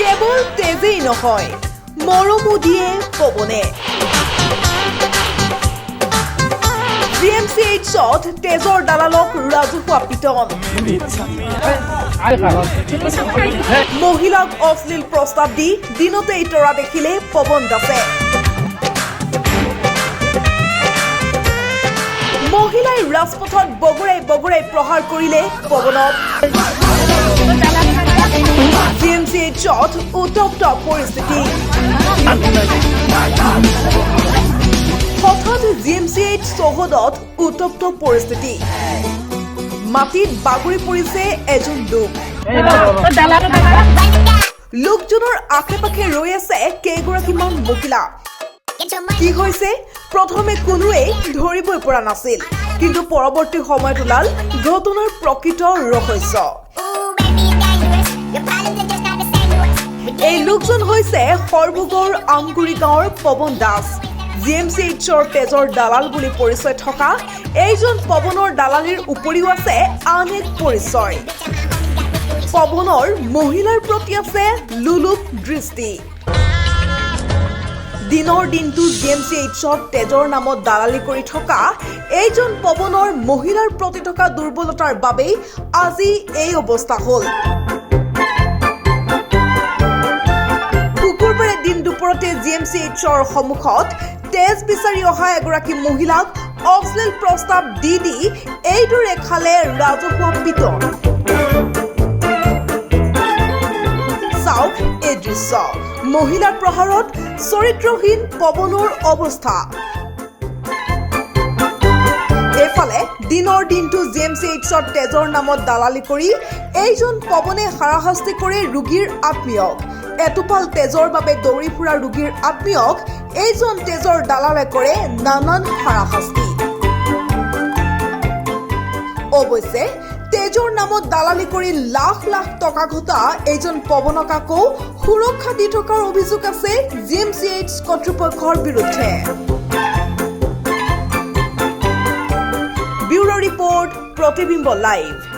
কেৱল তেজেই নহয় মৰমো দিয়ে পৱনে GMCHত তেজৰ দালালক ৰাজহুৱা পিটন মহিলাক অশ্লীল প্ৰস্তাৱ দি দিনতেই তৰা দেখিলে পৱন দাসে মহিলাই ৰাজপথত বগৰাই প্ৰহাৰ কৰিলে পৱনক GMCHত উত্তপ্ত পৰিস্থিতি হঠাৎ GMCH চৌহদত উত্তপ্ত পৰিস্থিতি মাটিত বাগৰি পৰিছে এজন লোকজনৰ আশে-পাশে ৰৈ আছে কেইগৰাকীমান মহিলা কি হৈছে প্ৰথমে কোনোৱেই ধৰিবই পৰা নাছিল কিন্তু পৰৱৰ্তী সময়ত ওলাল ঘটনাৰ প্ৰকৃত ৰহস্য এই লোকজন হৈছে সৰভোগৰ আমগুৰি গাঁৱৰ পৱন দাস GMCHৰ তেজৰ দালাল বুলি পৰিচয় থকা এইজন পৱনৰ দালালিৰ উপৰিও আছে আন এক পৰিচয় পৱনৰ মহিলাৰ প্ৰতি আছে লুলুপ দৃষ্টি দিনৰ দিনটো GMCHত তেজৰ নামত দালালি কৰি থকা এইজন পৱনৰ মহিলাৰ প্ৰতি থকা দুৰ্বলতাৰ বাবেই আজি এই অৱস্থা হ'ল শুকুৰবাৰে দিন দুপৰতে GMCHৰ সন্মুখত তেজ বিচাৰি অহা এগৰাকী মহিলাক অশ্লীল প্ৰস্তাৱ দি এইদৰে খালে ৰাজহুৱা পিটন চাওক এই দৃশ্য মহিলাৰ প্ৰহাৰত চৰিত্ৰহীন পৱনৰ অৱস্থা এফালে দিনৰ দিনটো GMCHত তেজৰ নামত দালালি কৰি এইজন পৱনে হাৰাশাস্তি কৰে ৰোগীৰ আত্মীয়ক এটোপাল তেজৰ বাবে দৌৰি ফুৰা ৰোগীৰ আত্মীয়ক এইজন তেজৰ দালালে কৰে নানান হাৰাশাস্তি অৱশ্যে তেজৰ নামত দালালি কৰি লাখ লাখ টকা ঘটা এইজন পৱনক আকৌ সুৰক্ষা দি থকাৰ অভিযোগ আছে GMCH কৰ্তৃপক্ষৰ বিৰুদ্ধে ব্যুৰো ৰিপৰ্ট প্ৰতিবিম্ব লাইভ